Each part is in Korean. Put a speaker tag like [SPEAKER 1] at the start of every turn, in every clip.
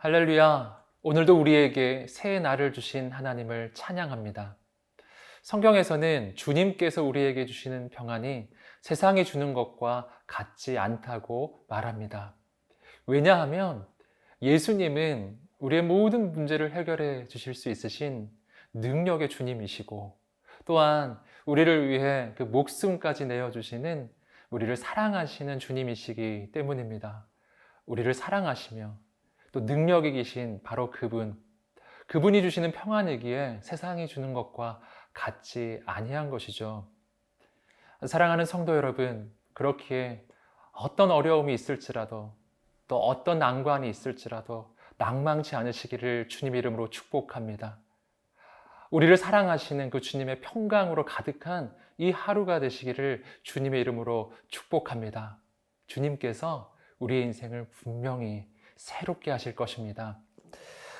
[SPEAKER 1] 할렐루야! 오늘도 우리에게 새 날을 주신 하나님을 찬양합니다. 성경에서는 주님께서 우리에게 주시는 평안이 세상이 주는 것과 같지 않다고 말합니다. 왜냐하면 예수님은 우리의 모든 문제를 해결해 주실 수 있으신 능력의 주님이시고, 또한 우리를 위해 그 목숨까지 내어주시는 우리를 사랑하시는 주님이시기 때문입니다. 우리를 사랑하시며 또 능력이 계신 바로 그분이 주시는 평안이기에 세상이 주는 것과 같지 아니한 것이죠. 사랑하는 성도 여러분, 그렇기에 어떤 어려움이 있을지라도 또 어떤 난관이 있을지라도 낙망치 않으시기를 주님 이름으로 축복합니다. 우리를 사랑하시는 그 주님의 평강으로 가득한 이 하루가 되시기를 주님의 이름으로 축복합니다. 주님께서 우리의 인생을 분명히 새롭게 하실 것입니다.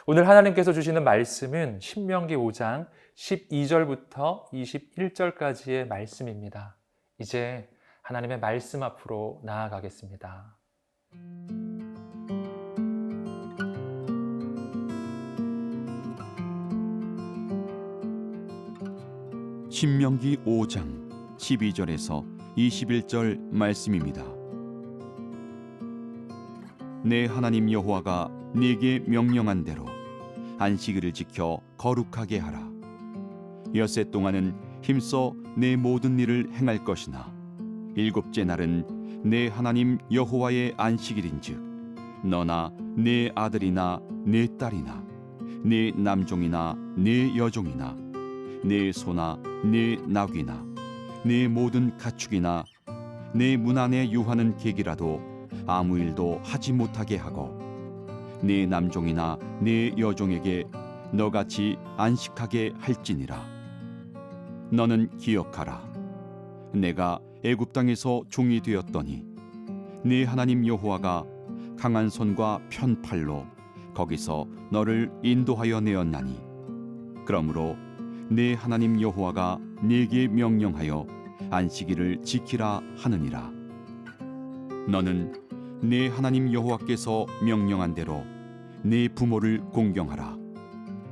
[SPEAKER 1] 오늘 하나님께서 주시는 말씀은 신명기 5장 12절부터 21절까지의 말씀입니다. 이제 하나님의 말씀 앞으로 나아가겠습니다.
[SPEAKER 2] 신명기 5장 12절에서 21절 말씀입니다. 내 하나님 여호와가 네게 명령한 대로 안식일을 지켜 거룩하게 하라. 엿새 동안은 힘써 내 모든 일을 행할 것이나 일곱째 날은 내 하나님 여호와의 안식일인즉 너나 네 아들이나 네 딸이나 네 남종이나 네 여종이나 네 소나 네 나귀나 네 모든 가축이나 내 문 안에 유하는 객이라도 아무 일도 하지 못하게 하고 네 남종이나 네 여종에게 너같이 안식하게 할지니라. 너는 기억하라. 내가 애굽 땅에서 종이 되었더니 네 하나님 여호와가 강한 손과 편 팔로 거기서 너를 인도하여 내었나니 그러므로 네 하나님 여호와가 네게 명령하여 안식일을 지키라 하느니라. 너는 네 하나님 여호와께서 명령한 대로 네 부모를 공경하라.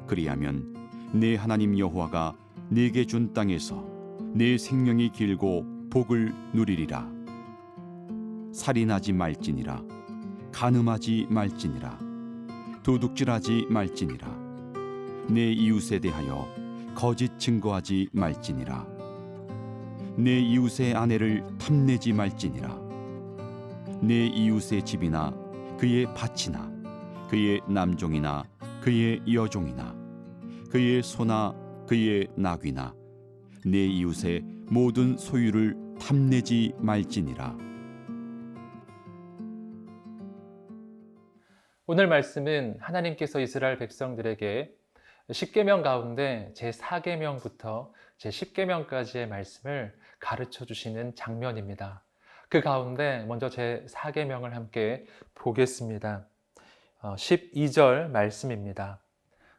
[SPEAKER 2] 그리하면 네 하나님 여호와가 네게 준 땅에서 네 생명이 길고 복을 누리리라. 살인하지 말지니라. 간음하지 말지니라. 도둑질하지 말지니라. 내 이웃에 대하여 거짓 증거하지 말지니라. 내 이웃의 아내를 탐내지 말지니라. 내 이웃의 집이나 그의 밭이나 그의 남종이나 그의 여종이나 그의 소나 그의 나귀나 내 이웃의 모든 소유를 탐내지 말지니라.
[SPEAKER 1] 오늘 말씀은 하나님께서 이스라엘 백성들에게 10계명 가운데 제4계명부터 제10계명까지의 말씀을 가르쳐 주시는 장면입니다. 그 가운데 먼저 제4계명을 함께 보겠습니다. 12절 말씀입니다.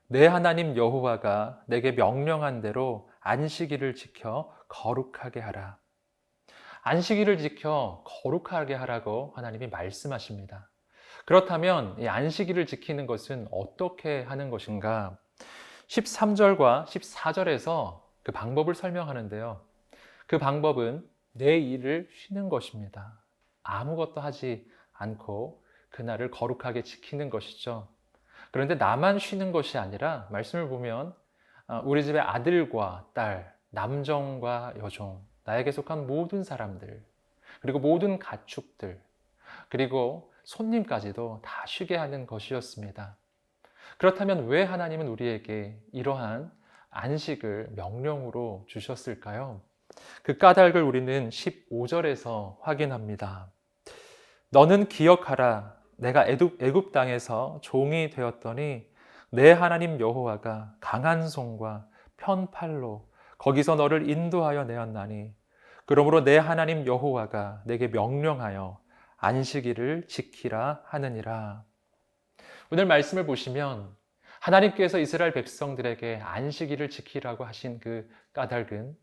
[SPEAKER 1] 내 하나님 여호와가 내게 명령한 대로 안식일을 지켜 거룩하게 하라. 안식일을 지켜 거룩하게 하라고 하나님이 말씀하십니다. 그렇다면 이 안식일을 지키는 것은 어떻게 하는 것인가? 13절과 14절에서 그 방법을 설명하는데요. 그 방법은 내 일을 쉬는 것입니다. 아무것도 하지 않고 그날을 거룩하게 지키는 것이죠. 그런데 나만 쉬는 것이 아니라 말씀을 보면 우리 집의 아들과 딸, 남종과 여종, 나에게 속한 모든 사람들, 그리고 모든 가축들, 그리고 손님까지도 다 쉬게 하는 것이었습니다. 그렇다면 왜 하나님은 우리에게 이러한 안식을 명령으로 주셨을까요? 그 까닭을 우리는 15절에서 확인합니다. 너는 기억하라. 내가 애굽 땅에서 종이 되었더니 내 하나님 여호와가 강한 손과 편 팔로 거기서 너를 인도하여 내었나니 그러므로 내 하나님 여호와가 내게 명령하여 안식일을 지키라 하느니라. 오늘 말씀을 보시면 하나님께서 이스라엘 백성들에게 안식일을 지키라고 하신 그 까닭은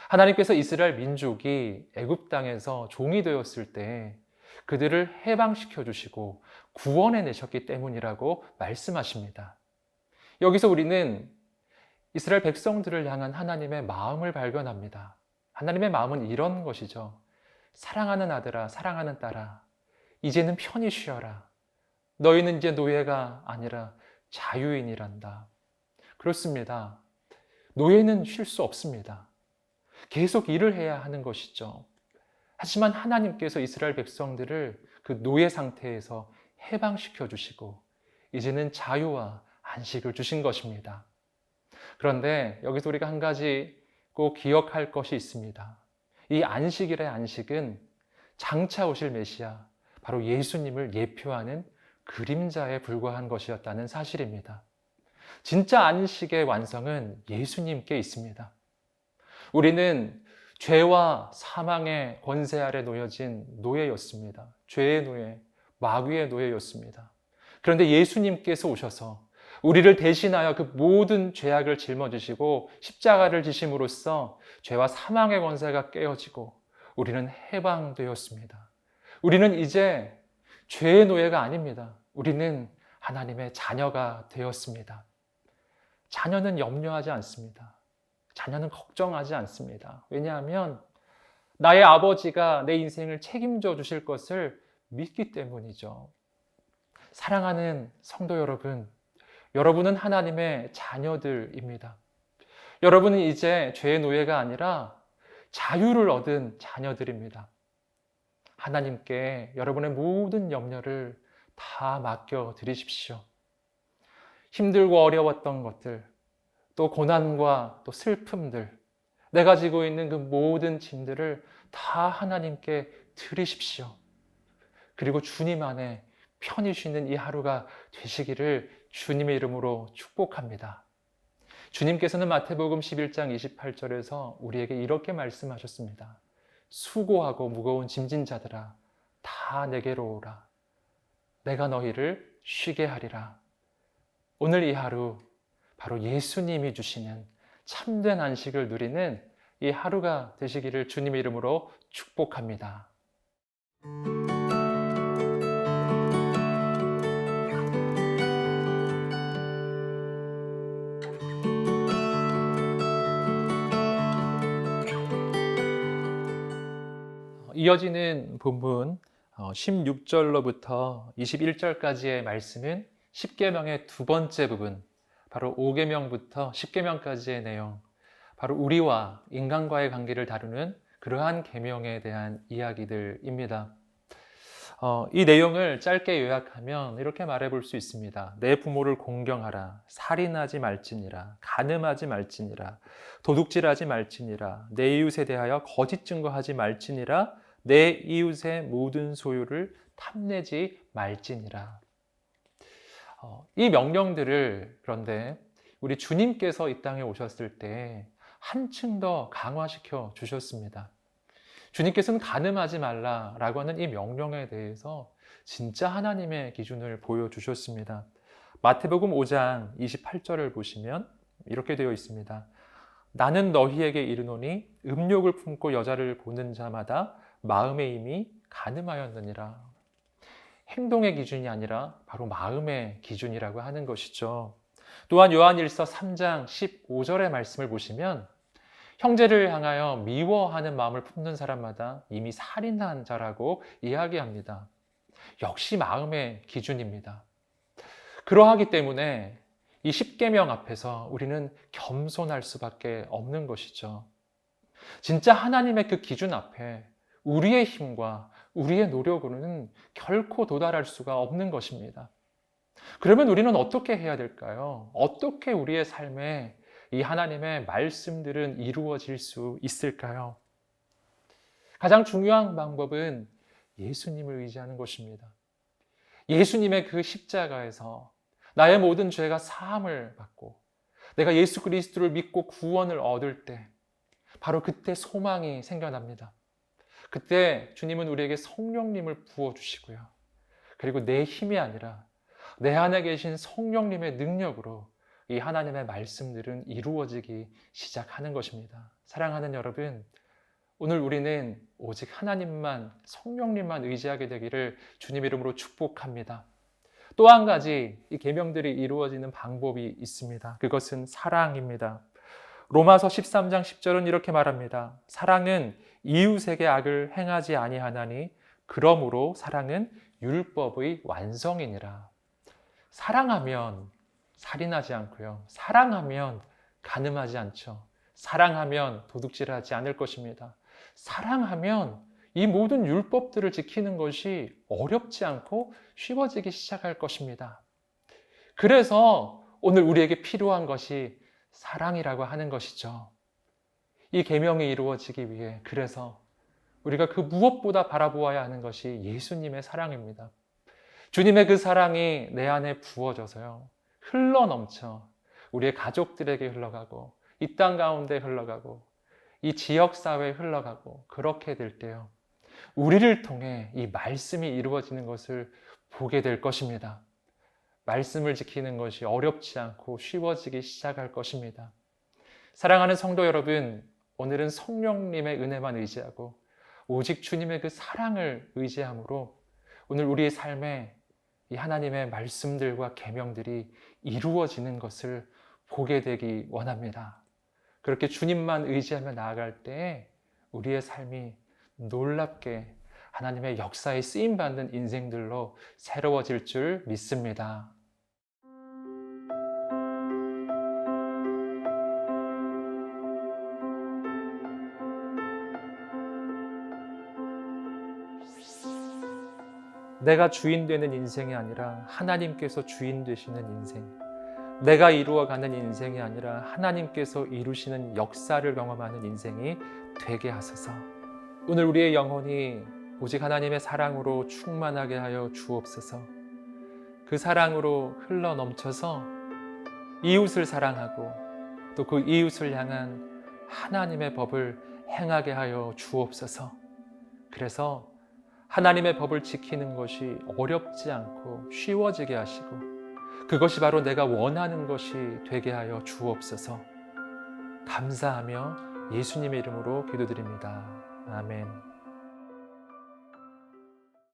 [SPEAKER 1] 하나님께서 이스라엘 민족이 애굽 땅에서 종이 되었을 때 그들을 해방시켜 주시고 구원해 내셨기 때문이라고 말씀하십니다. 여기서 우리는 이스라엘 백성들을 향한 하나님의 마음을 발견합니다. 하나님의 마음은 이런 것이죠. 사랑하는 아들아, 사랑하는 딸아, 이제는 편히 쉬어라. 너희는 이제 노예가 아니라 자유인이란다. 그렇습니다. 노예는 쉴 수 없습니다. 계속 일을 해야 하는 것이죠. 하지만 하나님께서 이스라엘 백성들을 그 노예 상태에서 해방시켜 주시고 이제는 자유와 안식을 주신 것입니다. 그런데 여기서 우리가 한 가지 꼭 기억할 것이 있습니다. 이 안식일의 안식은 장차 오실 메시아, 바로 예수님을 예표하는 그림자에 불과한 것이었다는 사실입니다. 진짜 안식의 완성은 예수님께 있습니다. 우리는 죄와 사망의 권세 아래 놓여진 노예였습니다. 죄의 노예, 마귀의 노예였습니다. 그런데 예수님께서 오셔서 우리를 대신하여 그 모든 죄악을 짊어지시고 십자가를 지심으로써 죄와 사망의 권세가 깨어지고 우리는 해방되었습니다. 우리는 이제 죄의 노예가 아닙니다. 우리는 하나님의 자녀가 되었습니다. 자녀는 염려하지 않습니다. 자녀는 걱정하지 않습니다. 왜냐하면 나의 아버지가 내 인생을 책임져 주실 것을 믿기 때문이죠. 사랑하는 성도 여러분, 여러분은 하나님의 자녀들입니다. 여러분은 이제 죄의 노예가 아니라 자유를 얻은 자녀들입니다. 하나님께 여러분의 모든 염려를 다 맡겨 드리십시오. 힘들고 어려웠던 것들, 또 고난과 또 슬픔들, 내가 지고 있는 그 모든 짐들을 다 하나님께 드리십시오. 그리고 주님 안에 편히 쉬는 이 하루가 되시기를 주님의 이름으로 축복합니다. 주님께서는 마태복음 11장 28절에서 우리에게 이렇게 말씀하셨습니다. 수고하고 무거운 짐진 자들아, 다 내게로 오라. 내가 너희를 쉬게 하리라. 오늘 이 하루 바로 예수님이 주시는 참된 안식을 누리는 이 하루가 되시기를 주님의 이름으로 축복합니다. 이어지는 본문 16절로부터 21절까지의 말씀은 십계명의 두 번째 부분, 바로 5계명부터 10계명까지의 내용, 바로 우리와 인간과의 관계를 다루는 그러한 계명에 대한 이야기들입니다. 이 내용을 짧게 요약하면 이렇게 말해볼 수 있습니다. 내 부모를 공경하라, 살인하지 말지니라, 간음하지 말지니라, 도둑질하지 말지니라, 내 이웃에 대하여 거짓 증거하지 말지니라, 내 이웃의 모든 소유를 탐내지 말지니라. 이 명령들을 그런데 우리 주님께서 이 땅에 오셨을 때 한층 더 강화시켜 주셨습니다. 주님께서는 간음하지 말라라고 하는 이 명령에 대해서 진짜 하나님의 기준을 보여주셨습니다. 마태복음 5장 28절을 보시면 이렇게 되어 있습니다. 나는 너희에게 이르노니 음욕을 품고 여자를 보는 자마다 마음에 이미 간음하였느니라. 행동의 기준이 아니라 바로 마음의 기준이라고 하는 것이죠. 또한 요한일서 3장 15절의 말씀을 보시면 형제를 향하여 미워하는 마음을 품는 사람마다 이미 살인한 자라고 이야기합니다. 역시 마음의 기준입니다. 그러하기 때문에 이 십계명 앞에서 우리는 겸손할 수밖에 없는 것이죠. 진짜 하나님의 그 기준 앞에 우리의 힘과 우리의 노력으로는 결코 도달할 수가 없는 것입니다. 그러면 우리는 어떻게 해야 될까요? 어떻게 우리의 삶에 이 하나님의 말씀들은 이루어질 수 있을까요? 가장 중요한 방법은 예수님을 의지하는 것입니다. 예수님의 그 십자가에서 나의 모든 죄가 사함을 받고 내가 예수 그리스도를 믿고 구원을 얻을 때 바로 그때 소망이 생겨납니다. 그때 주님은 우리에게 성령님을 부어주시고요. 그리고 내 힘이 아니라 내 안에 계신 성령님의 능력으로 이 하나님의 말씀들은 이루어지기 시작하는 것입니다. 사랑하는 여러분, 오늘 우리는 오직 하나님만, 성령님만 의지하게 되기를 주님 이름으로 축복합니다. 또 한 가지 이 계명들이 이루어지는 방법이 있습니다. 그것은 사랑입니다. 로마서 13장 10절은 이렇게 말합니다. 사랑은 이웃에게 악을 행하지 아니하나니 그러므로 사랑은 율법의 완성이니라. 사랑하면 살인하지 않고요. 사랑하면 간음하지 않죠. 사랑하면 도둑질하지 않을 것입니다. 사랑하면 이 모든 율법들을 지키는 것이 어렵지 않고 쉬워지기 시작할 것입니다. 그래서 오늘 우리에게 필요한 것이 사랑이라고 하는 것이죠. 이 계명이 이루어지기 위해 그래서 우리가 그 무엇보다 바라보아야 하는 것이 예수님의 사랑입니다. 주님의 그 사랑이 내 안에 부어져서요. 흘러넘쳐 우리의 가족들에게 흘러가고 이 땅 가운데 흘러가고 이 지역사회에 흘러가고 그렇게 될 때요. 우리를 통해 이 말씀이 이루어지는 것을 보게 될 것입니다. 말씀을 지키는 것이 어렵지 않고 쉬워지기 시작할 것입니다. 사랑하는 성도 여러분, 오늘은 성령님의 은혜만 의지하고 오직 주님의 그 사랑을 의지함으로 오늘 우리의 삶에 이 하나님의 말씀들과 계명들이 이루어지는 것을 보게 되기 원합니다. 그렇게 주님만 의지하며 나아갈 때 우리의 삶이 놀랍게 하나님의 역사에 쓰임받는 인생들로 새로워질 줄 믿습니다. 내가 주인 되는 인생이 아니라 하나님께서 주인 되시는 인생, 내가 이루어가는 인생이 아니라 하나님께서 이루시는 역사를 경험하는 인생이 되게 하소서. 오늘 우리의 영혼이 오직 하나님의 사랑으로 충만하게 하여 주옵소서. 그 사랑으로 흘러 넘쳐서 이웃을 사랑하고 또 그 이웃을 향한 하나님의 법을 행하게 하여 주옵소서. 그래서 하나님의 법을 지키는 것이 어렵지 않고 쉬워지게 하시고 그것이 바로 내가 원하는 것이 되게 하여 주옵소서. 감사하며 예수님의 이름으로 기도드립니다. 아멘.